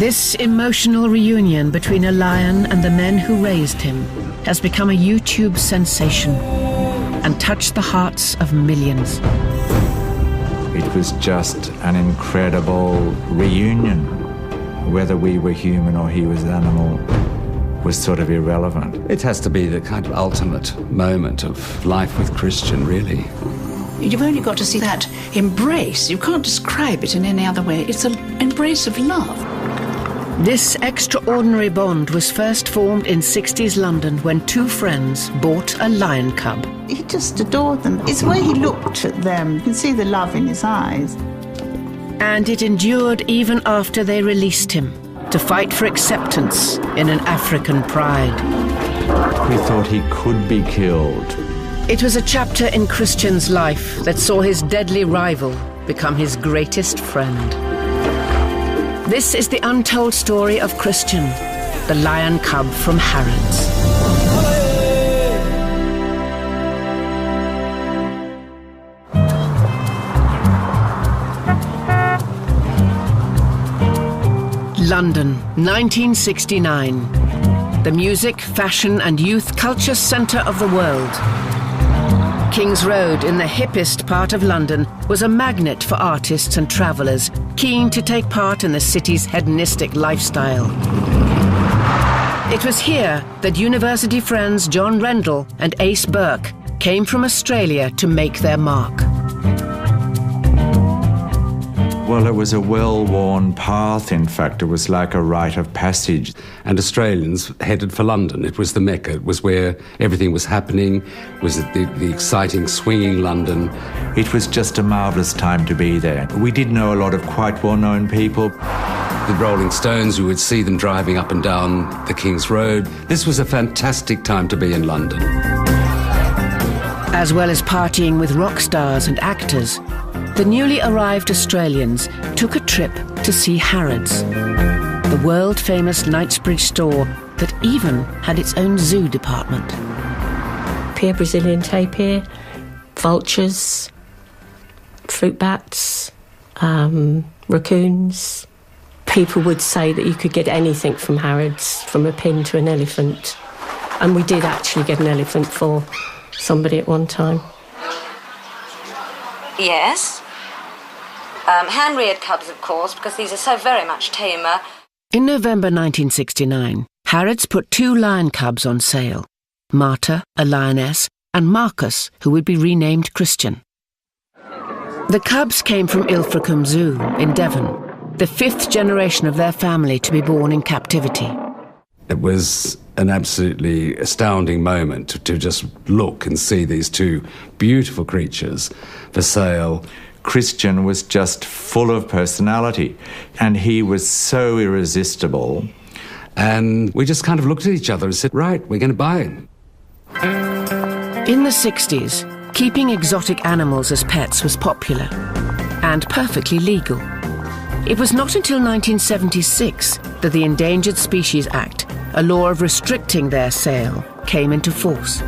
This emotional reunion between a lion and the men who raised him has become a YouTube sensation and touched the hearts of millions. It was just an incredible reunion. Whether we were human or he was animal was sort of irrelevant. It has to be the kind of ultimate moment of life with Christian, really. You've only got to see that embrace. You can't describe it in any other way. It's an embrace of love. This extraordinary bond was first formed in 60s London when two friends bought a lion cub. He just adored them. It's the way he looked at them. You can see the love in his eyes. And it endured even after they released him to fight for acceptance in an African pride. We thought he could be killed. It was a chapter in Christian's life that saw his deadly rival become his greatest friend. This is the untold story of Christian, the lion cub from Harrods. London, 1969. The music, fashion and youth culture centre of the world. King's Road, in the hippest part of London, was a magnet for artists and travellers keen to take part in the city's hedonistic lifestyle. It was here that university friends John Rendell and Ace Burke came from Australia to make their mark. Well, it was a well-worn path, in fact. It was like a rite of passage. And Australians headed for London. It was the Mecca. It was where everything was happening. It was the exciting, swinging London. It was just a marvellous time to be there. We did know a lot of quite well-known people. The Rolling Stones, you would see them driving up and down the King's Road. This was a fantastic time to be in London. As well as partying with rock stars and actors, the newly arrived Australians took a trip to see Harrods, the world-famous Knightsbridge store that even had its own zoo department. Pure Brazilian tapir, vultures, fruit bats, raccoons. People would say that you could get anything from Harrods, from a pin to an elephant. And we did actually get an elephant for somebody at one time. Yes. Hand-reared cubs, of course, because these are so very much tamer. In November 1969, Harrods put two lion cubs on sale, Marta, a lioness, and Marcus, who would be renamed Christian. The cubs came from Ilfracombe Zoo in Devon, the fifth generation of their family to be born in captivity. It was an absolutely astounding moment to just look and see these two beautiful creatures for sale. Christian was just full of personality, and he was so irresistible. And we just kind of looked at each other and said, right, we're going to buy him. In the 60s, keeping exotic animals as pets was popular and perfectly legal. It was not until 1976 that the Endangered Species Act, a law of restricting their sale, came into force.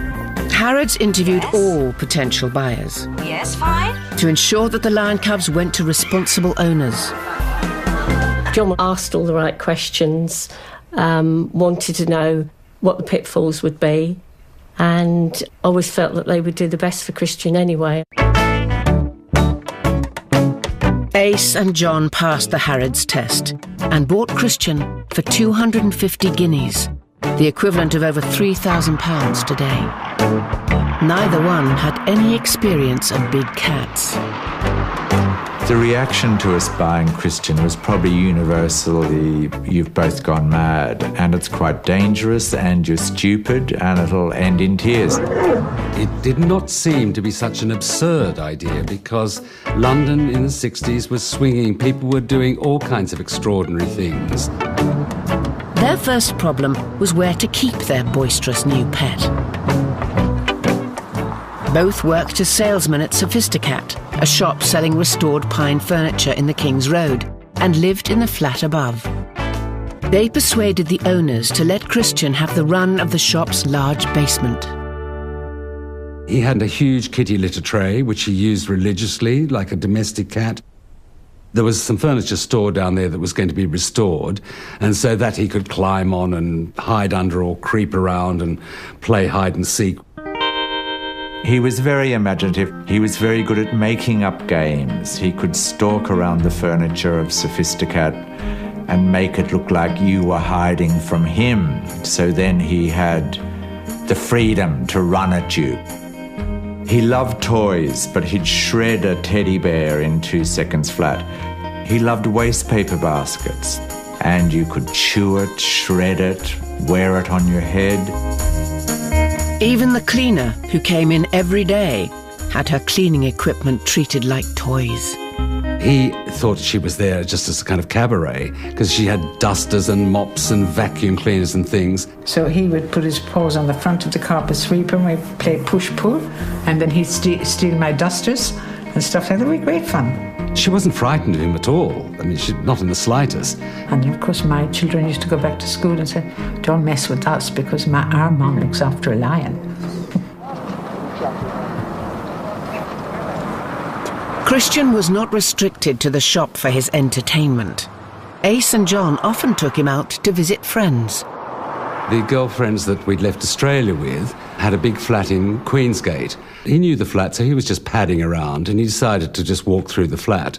Harrods interviewed all potential buyers. Yes, fine. To ensure that the lion cubs went to responsible owners. John asked all the right questions, wanted to know what the pitfalls would be, and always felt that they would do the best for Christian anyway. Ace and John passed the Harrods test and bought Christian for 250 guineas, the equivalent of over £3,000 today. Neither one had any experience of big cats. The reaction to us buying Christian was probably universally, you've both gone mad, and it's quite dangerous, and you're stupid, and it'll end in tears. It did not seem to be such an absurd idea because London in the 60s was swinging. People were doing all kinds of extraordinary things. Their first problem was where to keep their boisterous new pet. Both worked as salesmen at Sophisticat, a shop selling restored pine furniture in the King's Road, and lived in the flat above. They persuaded the owners to let Christian have the run of the shop's large basement. He had a huge kitty litter tray, which he used religiously, like a domestic cat. There was some furniture stored down there that was going to be restored, and so that he could climb on and hide under or creep around and play hide and seek. He was very imaginative. He was very good at making up games. He could stalk around the furniture of Sophisticat and make it look like you were hiding from him. So then he had the freedom to run at you. He loved toys, but he'd shred a teddy bear in 2 seconds flat. He loved waste paper baskets, and you could chew it, shred it, wear it on your head. Even the cleaner, who came in every day, had her cleaning equipment treated like toys. He thought she was there just as a kind of cabaret, because she had dusters and mops and vacuum cleaners and things. So he would put his paws on the front of the carpet sweeper and we'd play push-pull, and then he'd steal my dusters and stuff like that. It was great fun. She wasn't frightened of him at all. I mean, not in the slightest. And of course my children used to go back to school and say, don't mess with us because our mum looks after a lion. Christian was not restricted to the shop for his entertainment. Ace and John often took him out to visit friends. The girlfriends that we'd left Australia with had a big flat in Queensgate. He knew the flat, so he was just padding around, and he decided to just walk through the flat,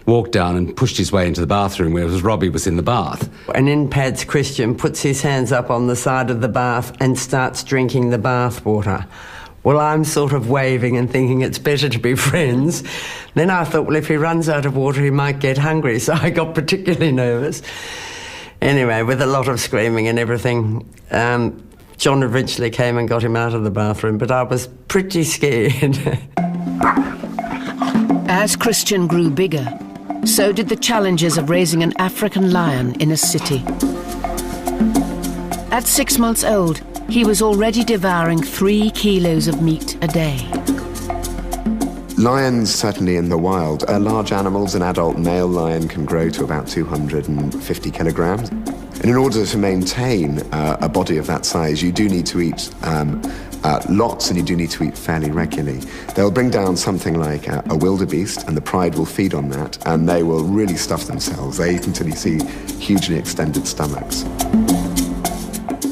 walked down and pushed his way into the bathroom where Robbie was in the bath. And in pads, Christian puts his hands up on the side of the bath and starts drinking the bath water. Well, I'm sort of waving and thinking it's better to be friends. Then I thought, well, if he runs out of water, he might get hungry, so I got particularly nervous. Anyway, with a lot of screaming and everything, John eventually came and got him out of the bathroom, but I was pretty scared. As Christian grew bigger, so did the challenges of raising an African lion in a city. At 6 months old, he was already devouring 3 kilos of meat a day. Lions, certainly in the wild, are large animals. An adult male lion can grow to about 250 kilograms. And in order to maintain a body of that size, you do need to eat lots, and you do need to eat fairly regularly. They'll bring down something like a wildebeest, and the pride will feed on that, and they will really stuff themselves. They eat until you see hugely extended stomachs.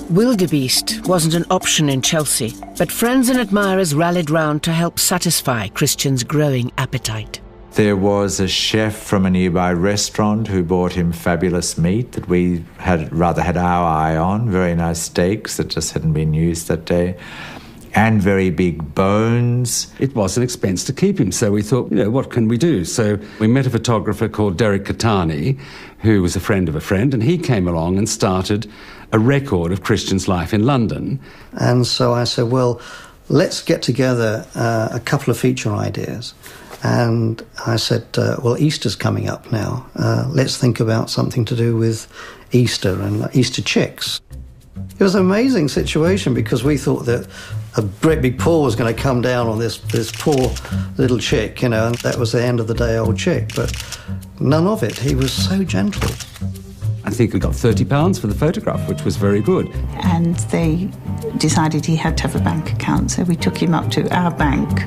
Wildebeest wasn't an option in Chelsea, but friends and admirers rallied round to help satisfy Christian's growing appetite. There was a chef from a nearby restaurant who brought him fabulous meat that we had our eye on, very nice steaks that just hadn't been used that day, and very big bones. It was an expense to keep him, so we thought, what can we do? So we met a photographer called Derek Catani, who was a friend of a friend, and he came along and started a record of Christian's life in London. And so I said, well, let's get together a couple of feature ideas. And I said, well, Easter's coming up now. Let's think about something to do with Easter and Easter chicks. It was an amazing situation because we thought that a great big paw was going to come down on this poor little chick, and that was the end of the day old chick. But none of it. He was so gentle. I think we got £30 for the photograph, which was very good. And they decided he had to have a bank account, so we took him up to our bank,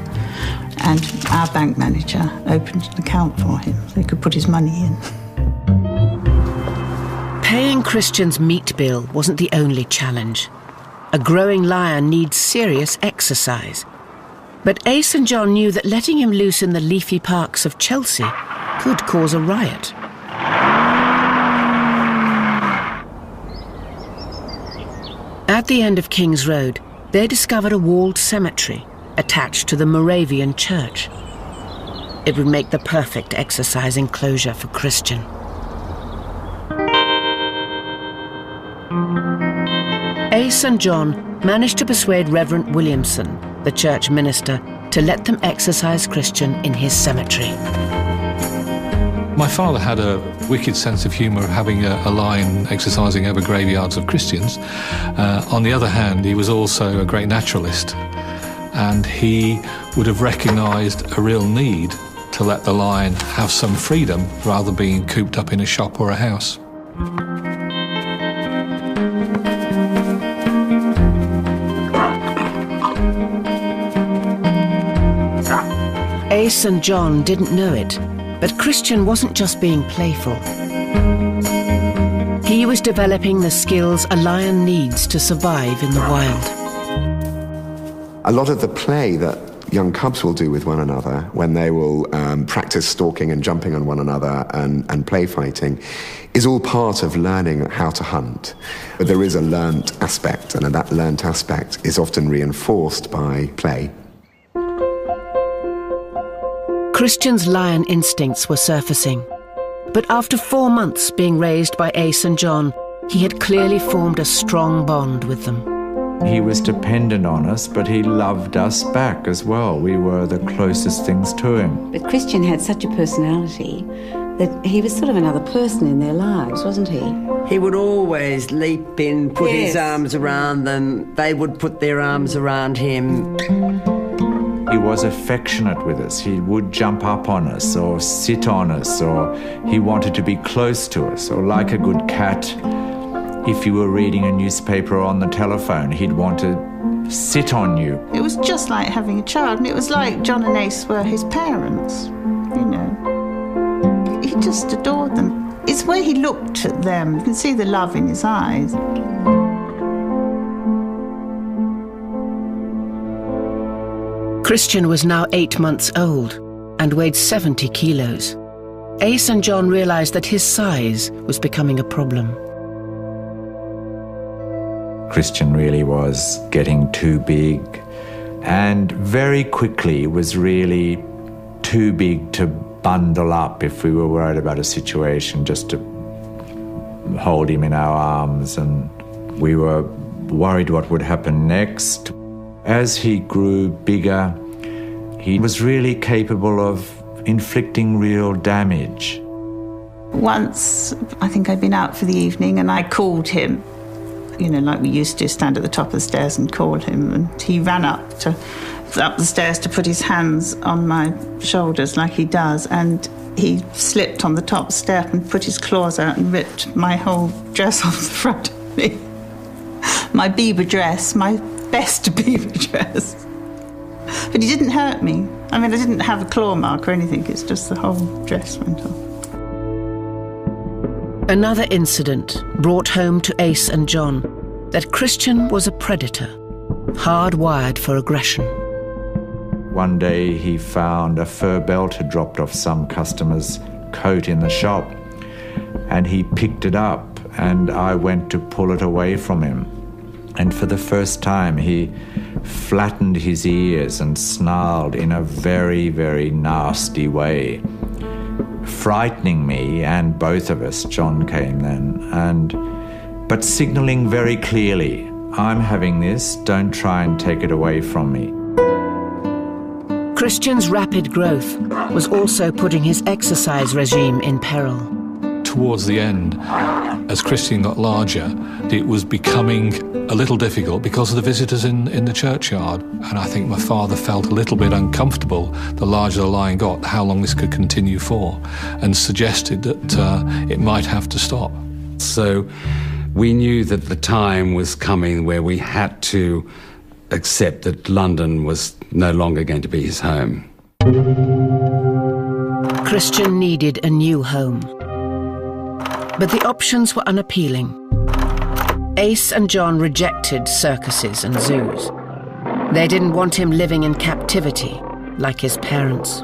and our bank manager opened an account for him so he could put his money in. Paying Christian's meat bill wasn't the only challenge. A growing lion needs serious exercise. But Ace and John knew that letting him loose in the leafy parks of Chelsea could cause a riot. At the end of King's Road, they discovered a walled cemetery attached to the Moravian church. It would make the perfect exercise enclosure for Christian. Ace and John managed to persuade Reverend Williamson, the church minister, to let them exercise Christian in his cemetery. My father had a wicked sense of humour of having a lion exercising over graveyards of Christians. On the other hand, he was also a great naturalist, and he would have recognised a real need to let the lion have some freedom rather than being cooped up in a shop or a house. Ace and John didn't know it, But Christian wasn't just being playful. He was developing the skills a lion needs to survive in the wild. A lot of the play that young cubs will do with one another when they will practice stalking and jumping on one another and play fighting is all part of learning how to hunt. But there is a learnt aspect, and that learnt aspect is often reinforced by play. Christian's lion instincts were surfacing. But after 4 months being raised by Ace and John, he had clearly formed a strong bond with them. He was dependent on us, but he loved us back as well. We were the closest things to him. But Christian had such a personality that he was sort of another person in their lives, wasn't he? He would always leap in, put his arms around them. They would put their arms around him. He was affectionate with us. He would jump up on us or sit on us, or he wanted to be close to us, or like a good cat, if you were reading a newspaper or on the telephone, he'd want to sit on you. It was just like having a child, and it was like John and Ace were his parents, you know. He just adored them. It's where he looked at them. You can see the love in his eyes. Christian was now 8 months old and weighed 70 kilos. Ace and John realized that his size was becoming a problem. Christian really was getting too big, and very quickly was really too big to bundle up if we were worried about a situation, just to hold him in our arms, and we were worried what would happen next. As he grew bigger, he was really capable of inflicting real damage. Once, I think I'd been out for the evening and I called him, you know, like we used to, stand at the top of the stairs and call him, and he ran up the stairs to put his hands on my shoulders like he does, and he slipped on the top step and put his claws out and ripped my whole dress off the front of me. My Bieber dress, my best Bieber dress. But he didn't hurt me. I mean, I didn't have a claw mark or anything, it's just the whole dress went off. Another incident brought home to Ace and John that Christian was a predator, hardwired for aggression. One day he found a fur belt had dropped off some customer's coat in the shop, and he picked it up, and I went to pull it away from him. And for the first time, he flattened his ears and snarled in a very, very nasty way, frightening me and both of us. John came then, but signalling very clearly, I'm having this, don't try and take it away from me. Christian's rapid growth was also putting his exercise regime in peril. Towards the end, as Christian got larger, it was becoming a little difficult because of the visitors in the churchyard. And I think my father felt a little bit uncomfortable, the larger the lion got, how long this could continue for, and suggested that it might have to stop. So we knew that the time was coming where we had to accept that London was no longer going to be his home. Christian needed a new home. But the options were unappealing. Ace and John rejected circuses and zoos. They didn't want him living in captivity like his parents.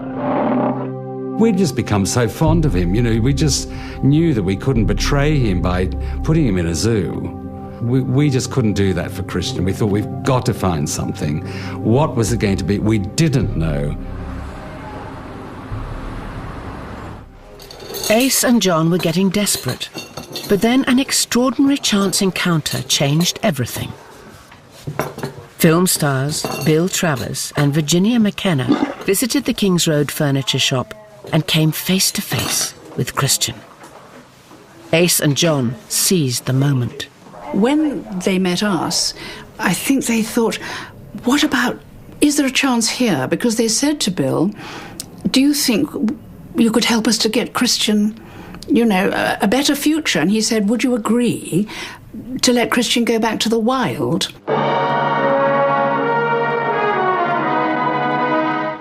We'd just become so fond of him, you know, we just knew that we couldn't betray him by putting him in a zoo. We just couldn't do that for Christian. We thought, we've got to find something. What was it going to be? We didn't know. Ace and John were getting desperate, but then an extraordinary chance encounter changed everything. Film stars Bill Travers and Virginia McKenna visited the Kings Road furniture shop and came face to face with Christian. Ace and John seized the moment. When they met us, I think they thought, what about, is there a chance here? Because they said to Bill, do you think you could help us to get Christian, you know, a better future? And he said, would you agree to let Christian go back to the wild?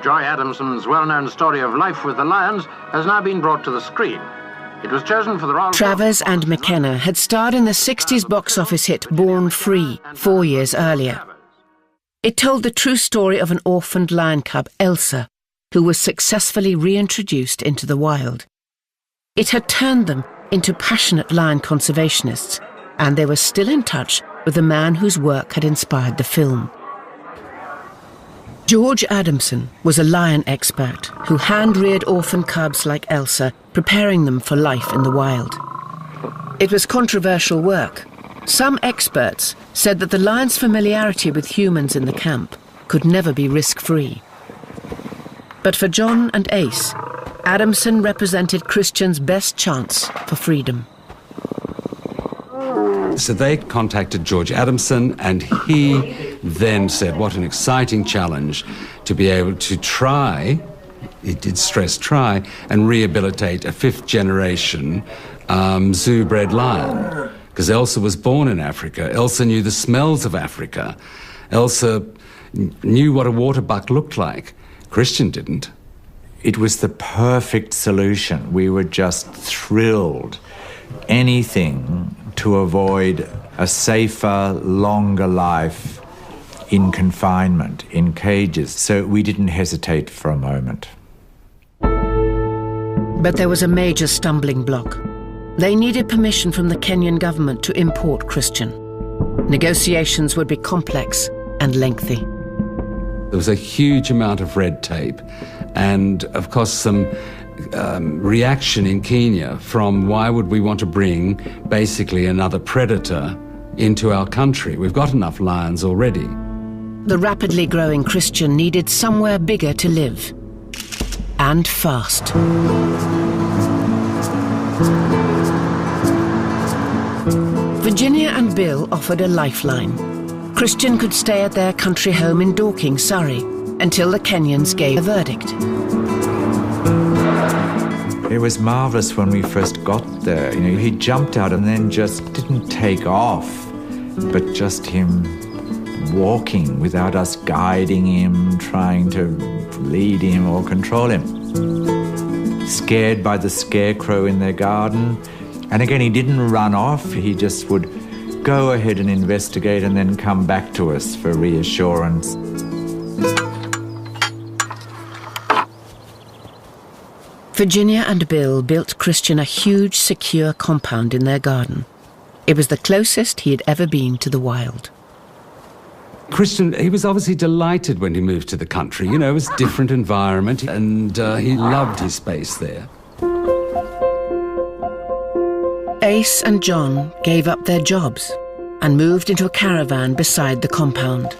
Joy Adamson's well-known story of Life with the Lions has now been brought to the screen. It was chosen for the Royal... Travers and McKenna had starred in the 60s box office hit Born Free 4 years earlier. It told the true story of an orphaned lion cub, Elsa, who was successfully reintroduced into the wild. It had turned them into passionate lion conservationists, and they were still in touch with the man whose work had inspired the film. George Adamson was a lion expert who hand-reared orphan cubs like Elsa, preparing them for life in the wild. It was controversial work. Some experts said that the lion's familiarity with humans in the camp could never be risk-free. But for John and Ace, Adamson represented Christian's best chance for freedom. So they contacted George Adamson, and he then said, what an exciting challenge to be able to try, he did stress try, and rehabilitate a fifth-generation zoo-bred lion. Because Elsa was born in Africa. Elsa knew the smells of Africa. Elsa knew what a waterbuck looked like. Christian didn't. It was the perfect solution. We were just thrilled. Anything to avoid a safer, longer life in confinement, in cages. So we didn't hesitate for a moment. But there was a major stumbling block. They needed permission from the Kenyan government to import Christian. Negotiations would be complex and lengthy. There was a huge amount of red tape and, of course, some reaction in Kenya from why would we want to bring basically another predator into our country? We've got enough lions already. The rapidly growing Christian needed somewhere bigger to live. And fast. Virginia and Bill offered a lifeline. Christian could stay at their country home in Dorking, Surrey, until the Kenyans gave a verdict. It was marvellous when we first got there. You know, he jumped out and then just didn't take off, but just him walking without us guiding him, trying to lead him or control him. Scared by the scarecrow in their garden. And again, he didn't run off, he just would go ahead and investigate and then come back to us for reassurance. Virginia and Bill built Christian a huge, secure compound in their garden. It was the closest he had ever been to the wild. Christian, he was obviously delighted when he moved to the country. You know, it was a different environment, and he loved his space there. Ace and John gave up their jobs and moved into a caravan beside the compound.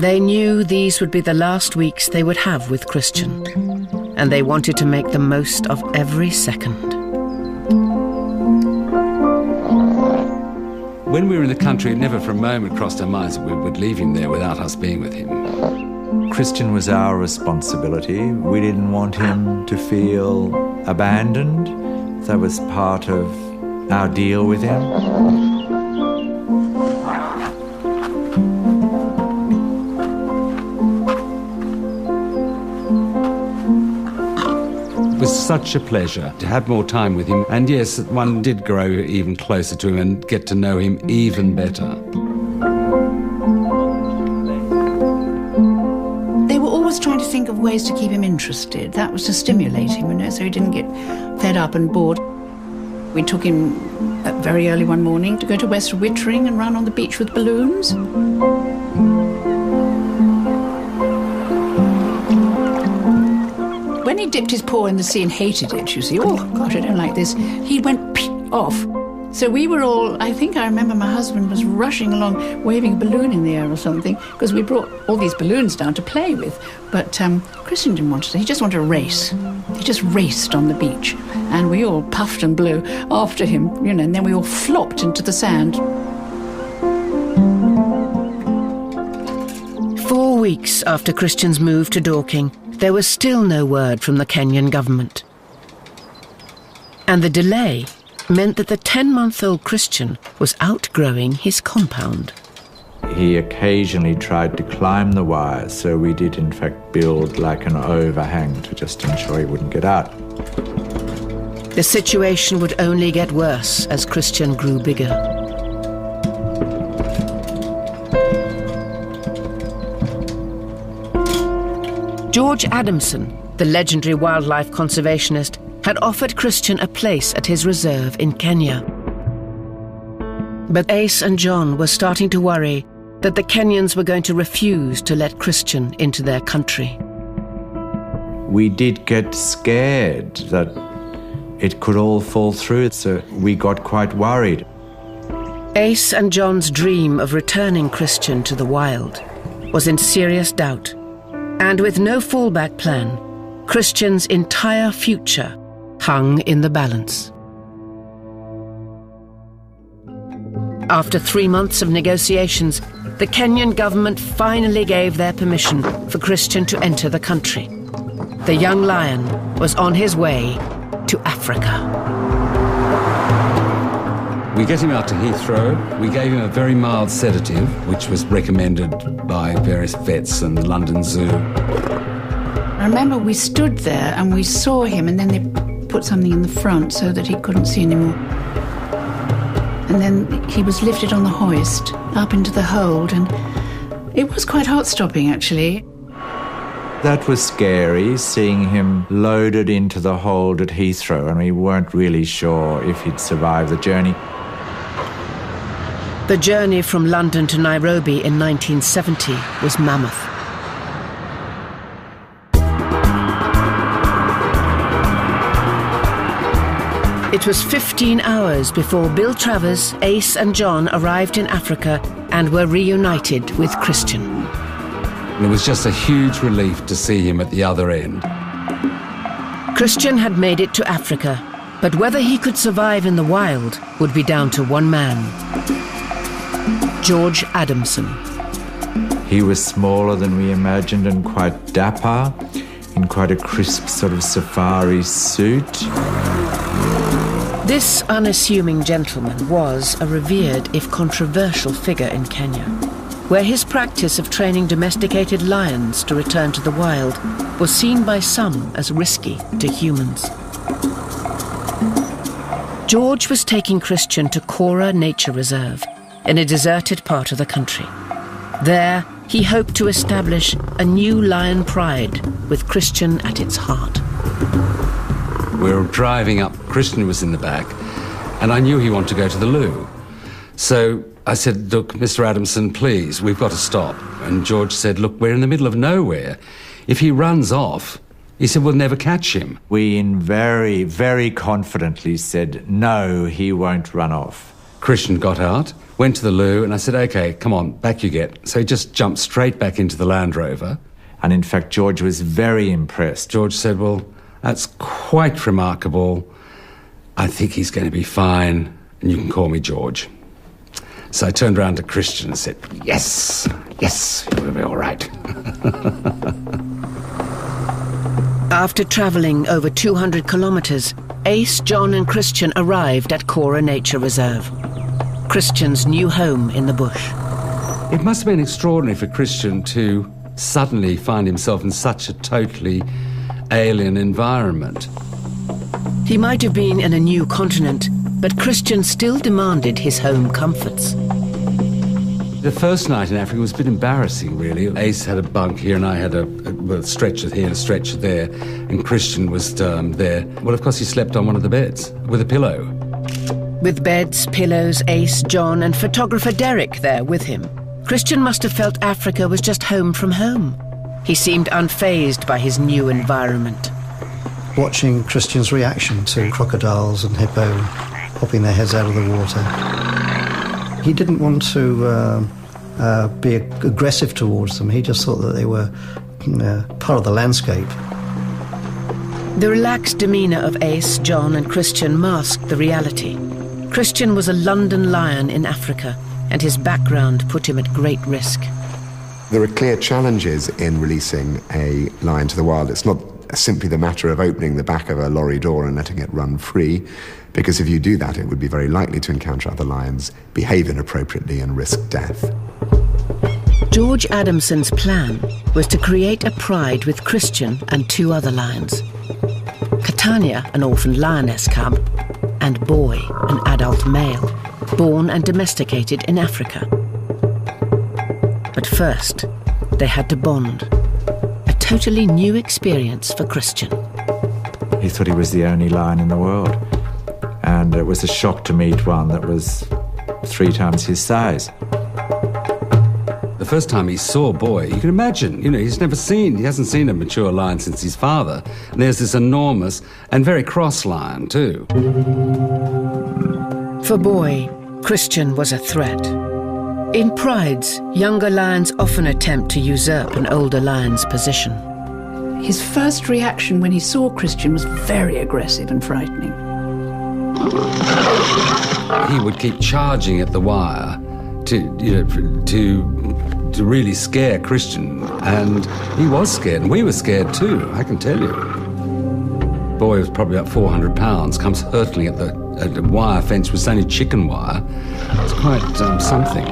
They knew these would be the last weeks they would have with Christian, and they wanted to make the most of every second. When we were in the country, it never for a moment crossed our minds that we would leave him there without us being with him. Christian was our responsibility. We didn't want him to feel abandoned. That was part of our deal with him. It was such a pleasure to have more time with him. And yes, one did grow even closer to him and get to know him even better. They were always trying to think of ways to keep him interested. That was to stimulate him, you know, so he didn't get fed up and bored. We took him very early one morning to go to West Wittering and run on the beach with balloons. When he dipped his paw in the sea and hated it, you see, oh gosh, I don't like this, he went off. So we were all, I think I remember my husband was rushing along, waving a balloon in the air or something, because we brought all these balloons down to play with. But Christian didn't want to, he just wanted to race. He just raced on the beach. And we all puffed and blew after him, you know, and then we all flopped into the sand. 4 weeks after Christian's move to Dorking, there was still no word from the Kenyan government. And the delay meant that the 10-month-old Christian was outgrowing his compound. he occasionally tried to climb the wire, so we did in fact build like an overhang to just ensure he wouldn't get out. The situation would only get worse as Christian grew bigger. George Adamson, the legendary wildlife conservationist, had offered Christian a place at his reserve in Kenya. But Ace and John were starting to worry that the Kenyans were going to refuse to let Christian into their country. We did get scared that it could all fall through, so we got quite worried. Ace and John's dream of returning Christian to the wild was in serious doubt, and with no fallback plan, Christian's entire future hung in the balance. After 3 months of negotiations, the Kenyan government finally gave their permission for Christian to enter the country. The young lion was on his way to Africa. We get him out to Heathrow. We gave him a very mild sedative, which was recommended by various vets and the London Zoo. I remember we stood there and we saw him, and then they put something in the front so that he couldn't see anymore. And then he was lifted on the hoist up into the hold, and it was quite heart-stopping, actually. That was scary, seeing him loaded into the hold at Heathrow, and we weren't really sure if he'd survive the journey. The journey from London to Nairobi in 1970 was mammoth. It was 15 hours before Bill Travers, Ace and John arrived in Africa and were reunited with Christian. And it was just a huge relief to see him at the other end. Christian had made it to Africa, but whether he could survive in the wild would be down to one man, George Adamson. He was smaller than we imagined and quite dapper, in quite a crisp sort of safari suit. This unassuming gentleman was a revered, if controversial, figure in Kenya, where his practice of training domesticated lions to return to the wild was seen by some as risky to humans. George was taking Christian to Kora Nature Reserve, in a deserted part of the country. There, he hoped to establish a new lion pride with Christian at its heart. We were driving up, Christian was in the back, and I knew he wanted to go to the loo. So I said, look, Mr. Adamson, please, we've got to stop. And George said, look, we're in the middle of nowhere. If he runs off, he said, we'll never catch him. We very, very confidently said, no, he won't run off. Christian got out, went to the loo, and I said, OK, come on, back you get. So he just jumped straight back into the Land Rover. And in fact, George was very impressed. George said, well, that's quite remarkable. I think he's going to be fine, and you can call me George. So I turned around to Christian and said, yes, yes, you'll be all right. After travelling over 200 kilometres, Ace, John and Christian arrived at Kora Nature Reserve, Christian's new home in the bush. It must have been extraordinary for Christian to suddenly find himself in such a totally alien environment. He might have been in a new continent, but Christian still demanded his home comforts. The first night in Africa was a bit embarrassing, really. Ace had a bunk here and I had a stretcher here and a stretcher there, and Christian was there. Well, of course, he slept on one of the beds with a pillow. With beds, pillows, Ace, John and photographer Derek there with him, Christian must have felt Africa was just home from home. He seemed unfazed by his new environment. Watching Christian's reaction to crocodiles and hippo popping their heads out of the water. He didn't want to be aggressive towards them. He just thought that they were part of the landscape. The relaxed demeanour of Ace, John and Christian masked the reality. Christian was a London lion in Africa, and his background put him at great risk. There are clear challenges in releasing a lion to the wild. It's not simply the matter of opening the back of a lorry door and letting it run free, because if you do that, it would be very likely to encounter other lions, behave inappropriately and risk death. George Adamson's plan was to create a pride with Christian and 2 other lions. Catania, an orphaned lioness cub, and Boy, an adult male, born and domesticated in Africa. But first, they had to bond. A totally new experience for Christian. He thought he was the only lion in the world. And it was a shock to meet one that was 3 times his size. The first time he saw Boy, you can imagine, he hasn't seen a mature lion since his father. And there's this enormous and very cross lion too. For Boy, Christian was a threat. In prides, younger lions often attempt to usurp an older lion's position. His first reaction when he saw Christian was very aggressive and frightening. He would keep charging at the wire to really scare Christian, and he was scared, and we were scared too, I can tell you. Boy was probably about 400 pounds, comes hurtling at the wire fence, was only chicken wire. It's quite something.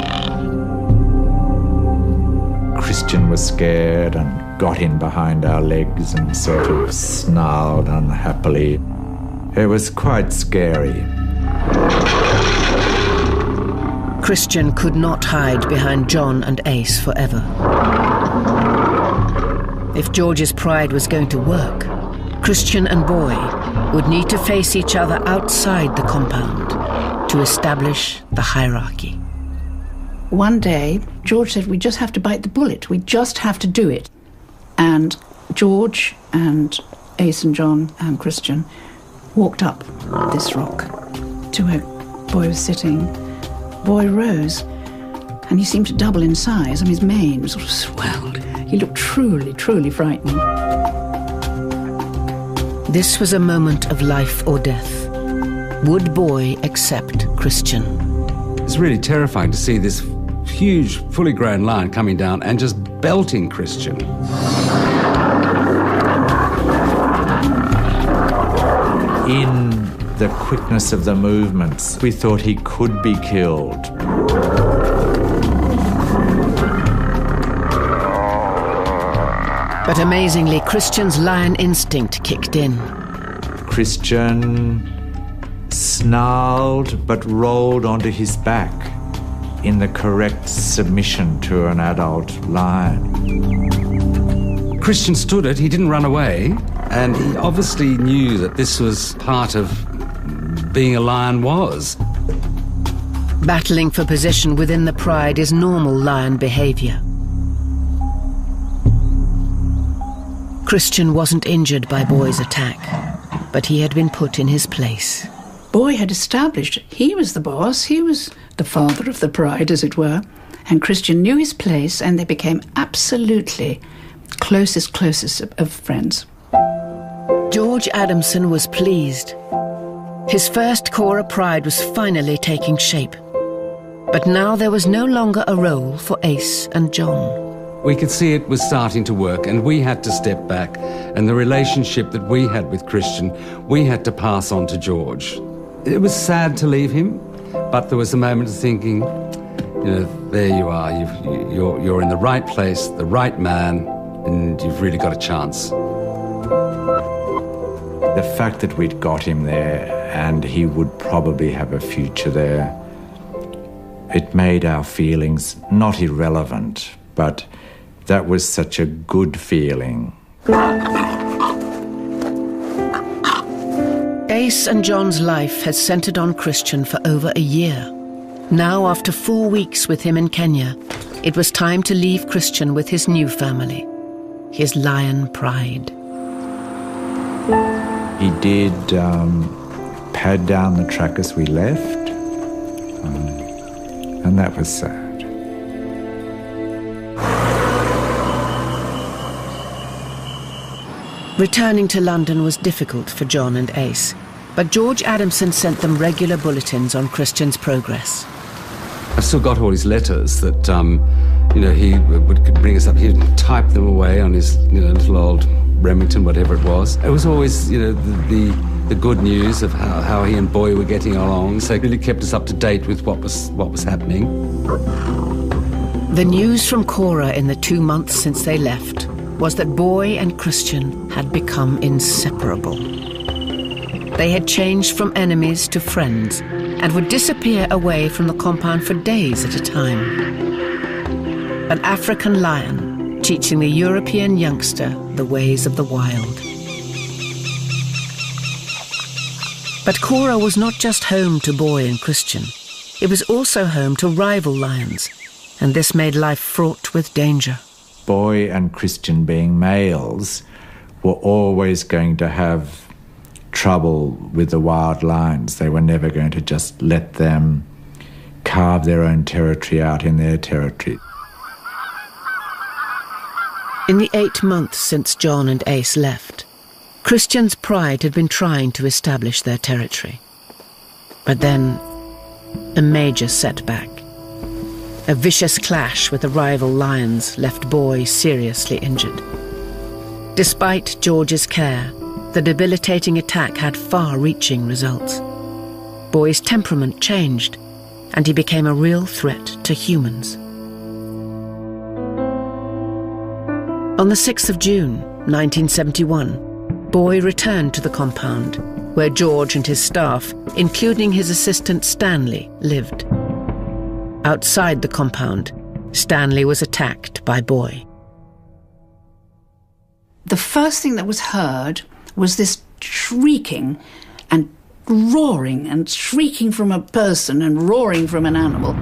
Christian was scared and got in behind our legs and sort of snarled unhappily. It was quite scary. Christian could not hide behind John and Ace forever. If George's pride was going to work, Christian and Boy would need to face each other outside the compound to establish the hierarchy. One day, George said, we just have to bite the bullet. We just have to do it. And George and Ace and John and Christian walked up this rock to where Boy was sitting. Boy rose, and he seemed to double in size, and his mane sort of swelled. He looked truly, truly frightening. This was a moment of life or death. Would Boy accept Christian? It's really terrifying to see this huge, fully grown lion coming down and just belting Christian. In the quickness of the movements, we thought he could be killed. But amazingly, Christian's lion instinct kicked in. Christian snarled but rolled onto his back in the correct submission to an adult lion. Christian stood it, he didn't run away, and he obviously knew that this was part of being a lion was. Battling for position within the pride is normal lion behavior. Christian wasn't injured by Boy's attack, but he had been put in his place. Boy had established he was the boss, he was the father of the pride, as it were, and Christian knew his place, and they became absolutely closest of friends. George Adamson was pleased. His first Cora pride was finally taking shape. But now there was no longer a role for Ace and John. We could see it was starting to work, and we had to step back, and the relationship that we had with Christian, we had to pass on to George. It was sad to leave him, but there was a moment of thinking, there you are, you're in the right place, the right man, and you've really got a chance. The fact that we'd got him there and he would probably have a future there, it made our feelings not irrelevant, but that was such a good feeling. Ace and John's life had centred on Christian for over a year. Now, after 4 weeks with him in Kenya, it was time to leave Christian with his new family, his lion pride. He did pad down the track as we left, and that was sad. Returning to London was difficult for John and Ace, but George Adamson sent them regular bulletins on Christian's progress. I've still got all his letters that, he would bring us up. He'd type them away on his, little old Remington, whatever it was. It was always, the good news of how he and Boy were getting along. So it really kept us up to date with what was happening. The news from Cora in the 2 months since they left was that Boy and Christian had become inseparable. They had changed from enemies to friends and would disappear away from the compound for days at a time. An African lion teaching the European youngster the ways of the wild. But Cora was not just home to Boy and Christian. It was also home to rival lions, and this made life fraught with danger. Boy and Christian, being males, were always going to have trouble with the wild lions. They were never going to just let them carve their own territory out in their territory. In the 8 months since John and Ace left, Christian's pride had been trying to establish their territory. But then, a major setback. A vicious clash with the rival lions left Boy seriously injured. Despite George's care, the debilitating attack had far-reaching results. Boy's temperament changed, and he became a real threat to humans. On the 6th of June, 1971, Boy returned to the compound, where George and his staff, including his assistant Stanley, lived. Outside the compound, Stanley was attacked by Boy. The first thing that was heard was this shrieking and roaring and shrieking from a person and roaring from an animal.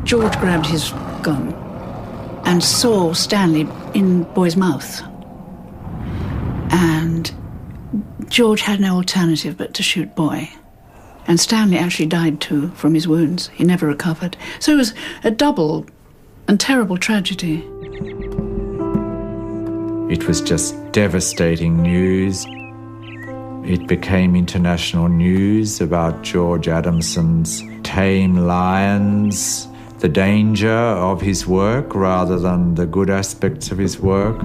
George grabbed his gun and saw Stanley in Boy's mouth. And George had no alternative but to shoot Boy. And Stanley actually died too from his wounds. He never recovered. So it was a double and terrible tragedy. It was just devastating news. It became international news about George Adamson's tame lions, the danger of his work rather than the good aspects of his work.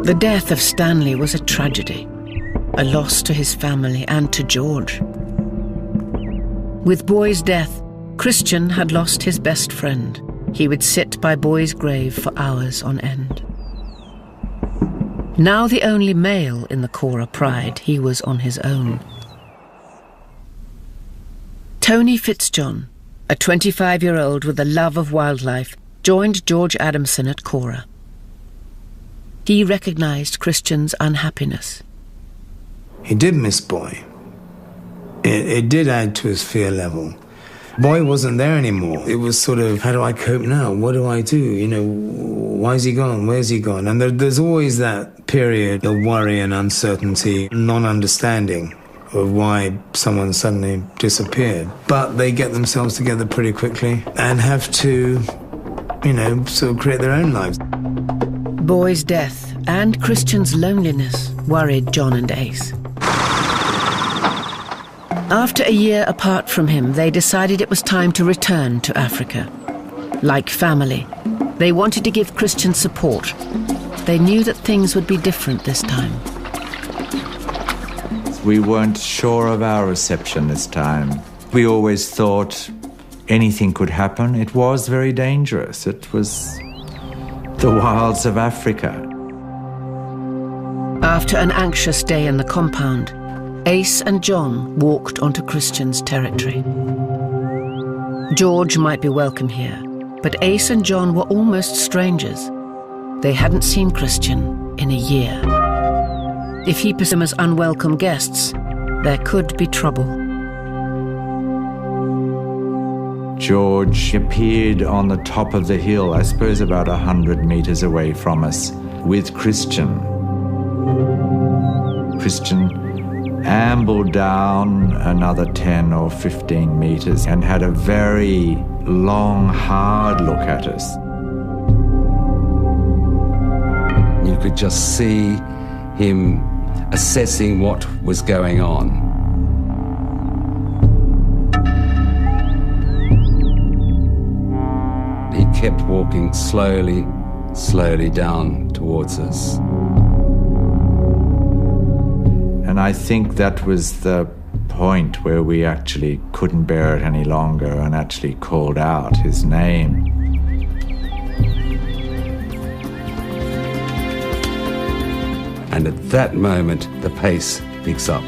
The death of Stanley was a tragedy, a loss to his family and to George. With Boy's death, Christian had lost his best friend. He would sit by Boy's grave for hours on end. Now the only male in the Cora Pride, he was on his own. Tony Fitzjohn, a 25-year-old with a love of wildlife, joined George Adamson at Cora. He recognized Christian's unhappiness. He did miss Boy. It did add to his fear level. Boy wasn't there anymore. It was sort of, how do I cope now? What do I do? You know, why is he gone? Where's he gone? And there's always that period of worry and uncertainty, non-understanding of why someone suddenly disappeared. But they get themselves together pretty quickly and have to, you know, sort of create their own lives. Boy's death and Christian's loneliness worried John and Ace. After a year apart from him, they decided it was time to return to Africa. Like family, they wanted to give Christian support. They knew that things would be different this time. We weren't sure of our reception this time. We always thought anything could happen. It was very dangerous. It was the wilds of Africa. After an anxious day in the compound, Ace and John walked onto Christian's territory. George might be welcome here, but Ace and John were almost strangers. They hadn't seen Christian in a year. If he pursued them as unwelcome guests, there could be trouble. George appeared on the top of the hill, I suppose about 100 meters away from us, with Christian. Christian ambled down another 10 or 15 meters and had a very long, hard look at us. You could just see him assessing what was going on. He kept walking slowly, slowly down towards us. And I think that was the point where we actually couldn't bear it any longer and actually called out his name. And at that moment, the pace picks up.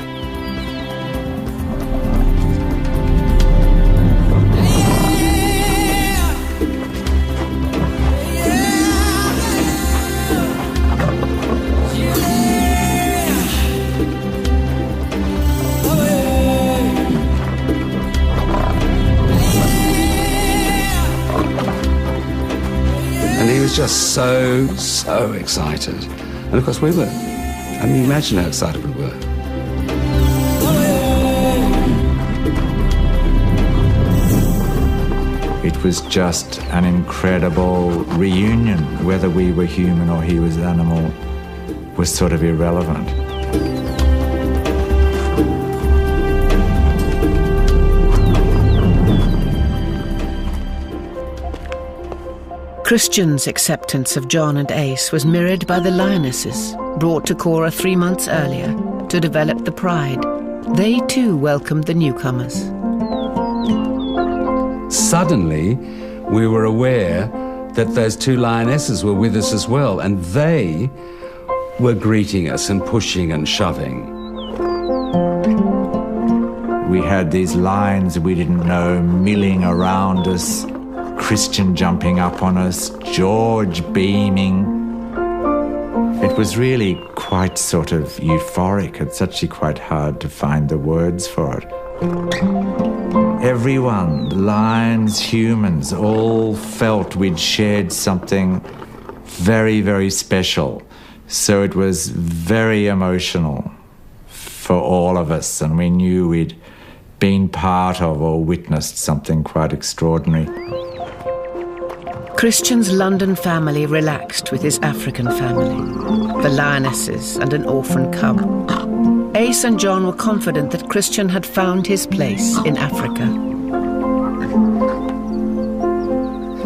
And he was just so excited. And of course we were. I mean, imagine how excited we were. It was just an incredible reunion. Whether we were human or he was animal was sort of irrelevant. Christian's acceptance of John and Ace was mirrored by the lionesses, brought to Cora 3 months earlier to develop the pride. They too welcomed the newcomers. Suddenly, we were aware that those 2 lionesses were with us as well, and they were greeting us and pushing and shoving. We had these lions we didn't know milling around us, Christian jumping up on us, George beaming. It was really quite sort of euphoric. It's actually quite hard to find the words for it. Everyone, lions, humans, all felt we'd shared something very, very special. So it was very emotional for all of us, and we knew we'd been part of or witnessed something quite extraordinary. Christian's London family relaxed with his African family, the lionesses and an orphan cub. Ace and John were confident that Christian had found his place in Africa.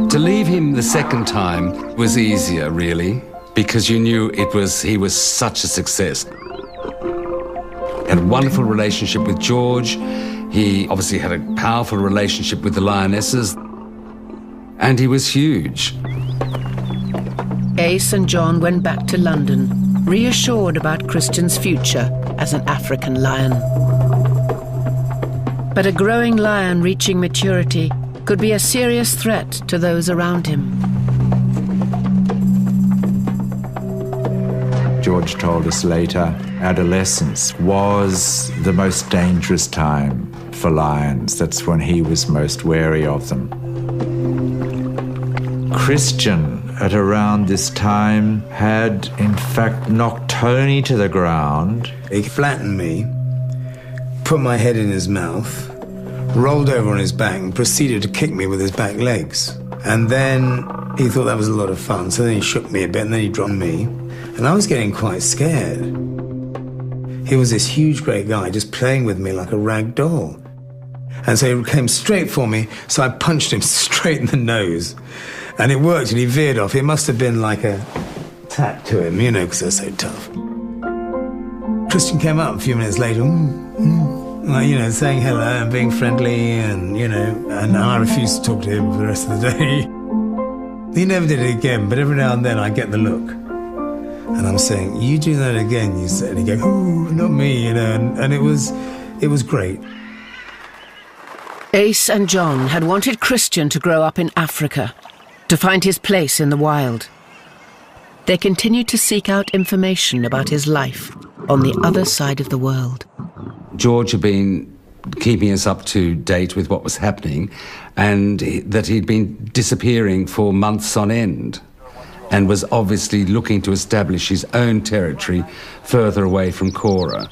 To leave him the second time was easier, really, because you knew he was such a success. He had a wonderful relationship with George. He obviously had a powerful relationship with the lionesses. And he was huge. Ace and John went back to London, reassured about Christian's future as an African lion. But a growing lion reaching maturity could be a serious threat to those around him. George told us later, adolescence was the most dangerous time for lions. That's when he was most wary of them. Christian, at around this time, had in fact knocked Tony to the ground. He flattened me, put my head in his mouth, rolled over on his back and proceeded to kick me with his back legs. And then he thought that was a lot of fun, so then he shook me a bit and then he dropped me. And I was getting quite scared. He was this huge, great guy just playing with me like a rag doll. And so he came straight for me, so I punched him straight in the nose. And it worked, and he veered off. It must have been like a tap to him, you know, because they're so tough. Christian came up a few minutes later, like, you know, saying hello and being friendly, and, you know, and I refused to talk to him for the rest of the day. He never did it again, but every now and then I get the look. And I'm saying, you do that again, you said. And he goes, ooh, not me, you know, and it was great. Ace and John had wanted Christian to grow up in Africa, to find his place in the wild. They continued to seek out information about his life on the other side of the world. George had been keeping us up to date with what was happening, and that he'd been disappearing for months on end, and was obviously looking to establish his own territory further away from Cora.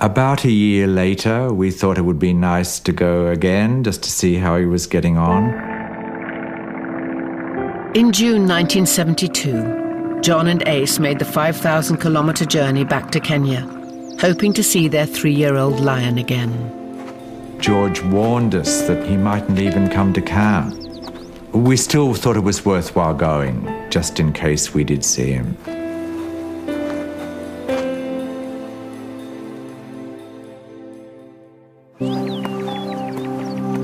About a year later, we thought it would be nice to go again, just to see how he was getting on. In June 1972, John and Ace made the 5,000-kilometre journey back to Kenya, hoping to see their 3-year-old lion again. George warned us that he mightn't even come to camp. We still thought it was worthwhile going, just in case we did see him.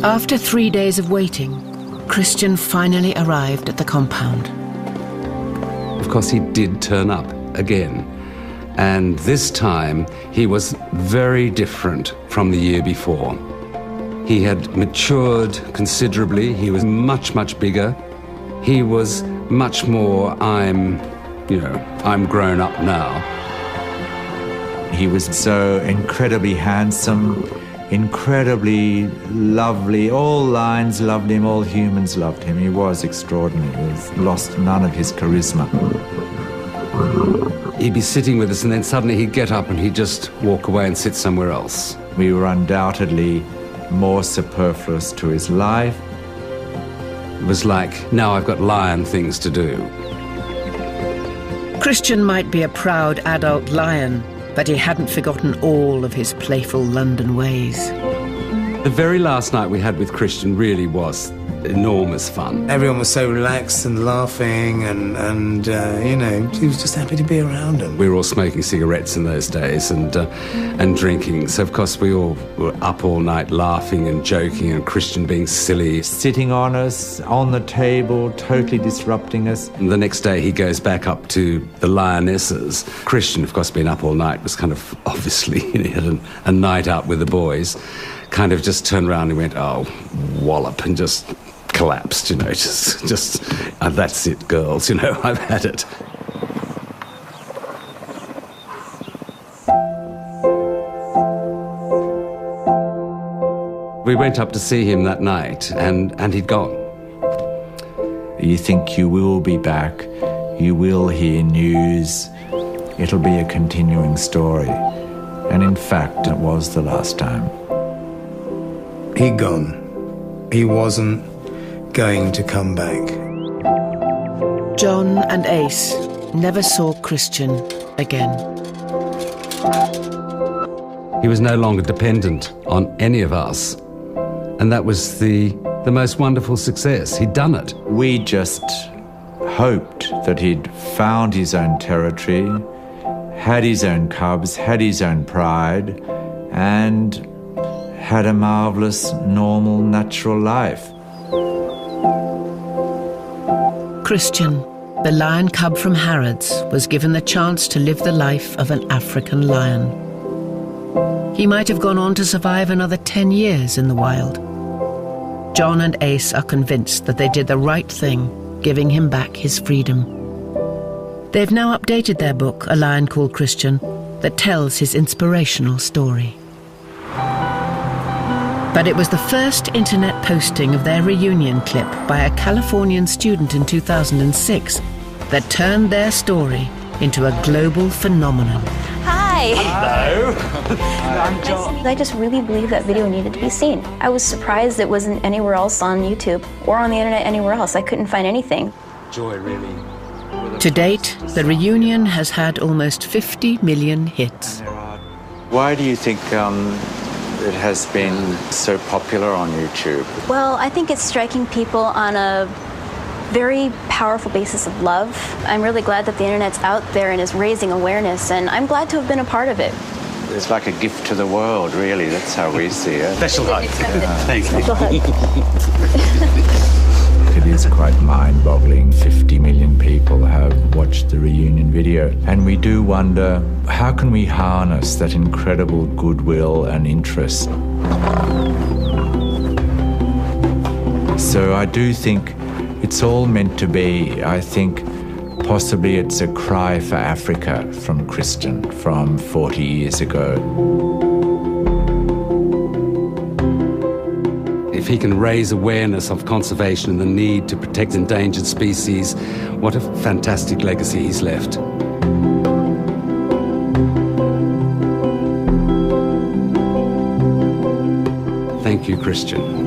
After 3 days of waiting, Christian finally arrived at the compound. Of course, he did turn up again. And this time, he was very different from the year before. He had matured considerably. He was much, much bigger. He was much more, I'm grown up now. He was so incredibly handsome, incredibly lovely. All lions loved him, all humans loved him. He was extraordinary. He lost none of his charisma. He'd be sitting with us and then suddenly he'd get up and he'd just walk away and sit somewhere else. We were undoubtedly more superfluous to his life. It was like, now I've got lion things to do. Christian might be a proud adult lion, but he hadn't forgotten all of his playful London ways. The very last night we had with Christian really was enormous fun. Everyone was so relaxed and laughing and he was just happy to be around him. We were all smoking cigarettes in those days and drinking. So, of course, we all were up all night laughing and joking and Christian being silly. Sitting on us, on the table, totally disrupting us. And the next day he goes back up to the lionesses. Christian, of course, being up all night was kind of obviously, he had a night out with the boys. Kind of just turned around and went, oh, wallop, and just collapsed, just that's it, girls, I've had it. We went up to see him that night, and he'd gone. You think you will be back, you will hear news, it'll be a continuing story. And in fact, it was the last time. He'd gone. He wasn't going to come back. John and Ace never saw Christian again. He was no longer dependent on any of us. And that was the most wonderful success. He'd done it. We just hoped that he'd found his own territory, had his own cubs, had his own pride, and had a marvellous, normal, natural life. Christian, the lion cub from Harrods, was given the chance to live the life of an African lion. He might have gone on to survive another 10 years in the wild. John and Ace are convinced that they did the right thing, giving him back his freedom. They've now updated their book, A Lion Called Christian, that tells his inspirational story. But it was the first internet posting of their reunion clip by a Californian student in 2006 that turned their story into a global phenomenon. Hi. Hello. I'm John. I just really believe that video needed to be seen. I was surprised it wasn't anywhere else on YouTube or on the internet anywhere else. I couldn't find anything. Joy, really. To date, the reunion has had almost 50 million hits. Why do you think it has been so popular on YouTube? Well, I think it's striking people on a very powerful basis of love. I'm really glad that the internet's out there and is raising awareness, and I'm glad to have been a part of it. It's like a gift to the world, really. That's how we see it. Special hug. Thank you. Special hug. It is quite mind-boggling. 50 million people have watched the reunion video. And we do wonder, how can we harness that incredible goodwill and interest? So I do think it's all meant to be. I think possibly it's a cry for Africa from Christian from 40 years ago. If he can raise awareness of conservation and the need to protect endangered species, what a fantastic legacy he's left. Thank you, Christian.